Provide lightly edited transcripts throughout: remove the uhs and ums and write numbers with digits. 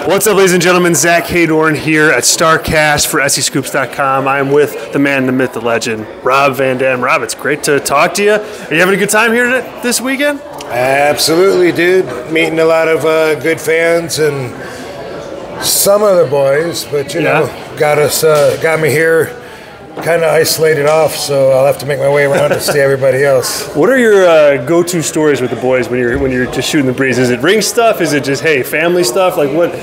What's up, ladies and gentlemen? Zach Haydorn here at Starrcast for SEScoops.com. I'm with the man, the myth, the legend, Rob Van Dam. Rob, it's great to talk to you. Are you having a good time here this weekend? Absolutely, dude. Meeting a lot of good fans and some other boys, but you know, got me here kind of isolated off, so I'll have to make my way around to see everybody else. What are your go-to stories with the boys when you're just shooting the breeze? Is it ring stuff? Is it just family stuff? Like what,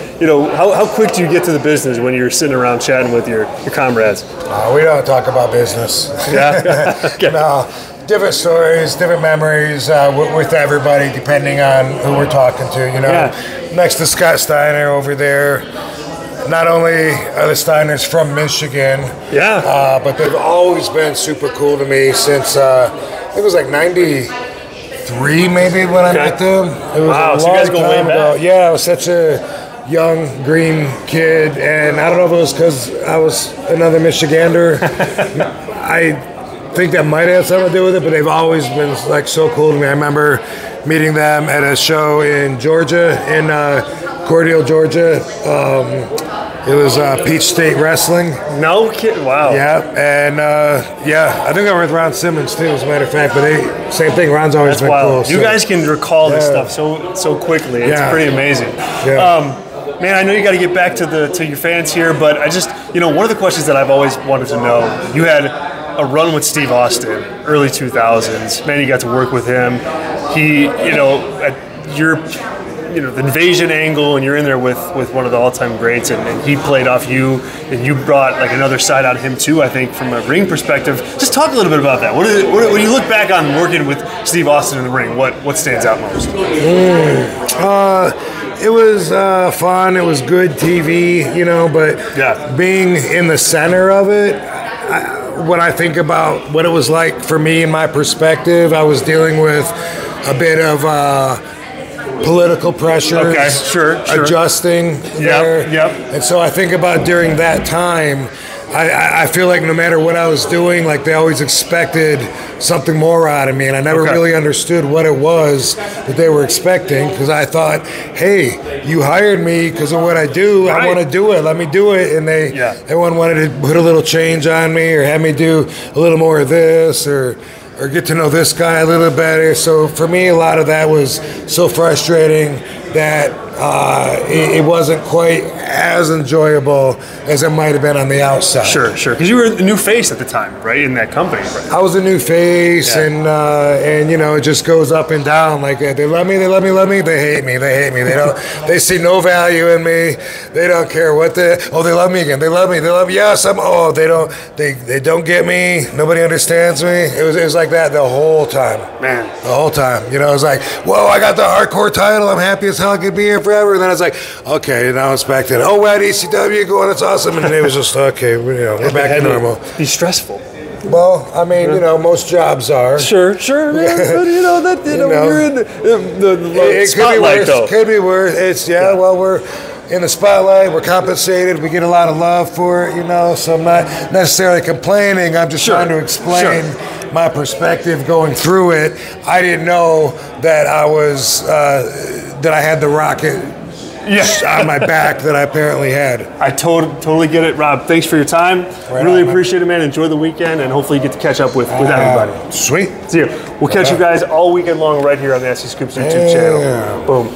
how quick do you get to the business when you're sitting around chatting with your comrades? We don't talk about business. Yeah. Okay. No, different stories, different memories with everybody, depending on who we're talking to. Next to Scott Steiner over there. Not only are the Steiners from Michigan, but they've always been super cool to me since it was like '93 maybe when I met them. It was so you guys go way back. Yeah, I was such a young green kid, and I don't know if it was because I was another Michigander. I think that might have something to do with it, but they've always been like so cool to me. I remember meeting them at a show in Georgia, in Cordele, Georgia. It was Peach State Wrestling. No kidding. Wow. Yeah, and I think I was with Ron Simmons too, as a matter of fact. But same thing. Ron's always been cool. You guys can recall this stuff so quickly. It's pretty amazing. Yeah. Man, I know you got to get back to your fans here, but I just one of the questions that I've always wanted to know. You had a run with Steve Austin, early 2000s. Man, you got to work with him. He, at your the invasion angle, and you're in there with one of the all-time greats, and he played off you, and you brought like another side out of him too, I think, from a ring perspective. Just talk a little bit about that. When you look back on working with Steve Austin in the ring, what stands out most? It was fun. It was good TV, but being in the center of it, when I think about what it was like for me and my perspective, I was dealing with a bit of political pressures, adjusting there. And so I think about during that time, I feel like no matter what I was doing, like they always expected something more out of me, and I never really understood what it was that they were expecting, because I thought, hey, you hired me because of what I do. I want to do it. Let me do it. And everyone wanted to put a little change on me or have me do a little more of this or get to know this guy a little better. So for me, a lot of that was so frustrating that it wasn't quite as enjoyable as it might have been on the outside. Sure. Because you were the new face at the time, right, in that company. Right? I was a new face, and it just goes up and down. Like they love me, they hate me. They see no value in me. They don't care what they love me again. They love me. Yes, they don't get me. Nobody understands me. It was like that the whole time. Man, the whole time. It was like, whoa, I got the hardcore title. I'm happy as hell. I could be here forever. And then I was like, okay, now it's back to we're at ECW going. It's awesome. And it was just okay. We're back to normal. Be stressful. Well, I mean, most jobs are. Sure. Man. But you're in the spotlight, though. It could be worse. It's well, we're in the spotlight. We're compensated. We get a lot of love for it. So I'm not necessarily complaining. I'm just trying to explain my perspective going through it. I didn't know that I was that I had the rocket on my back that I apparently had. I totally get it, Rob. Thanks for your time. Really appreciate it, man. Enjoy the weekend, and hopefully you get to catch up with everybody. Sweet. See you. We'll catch you guys all weekend long right here on the SEScoops YouTube channel. Boom.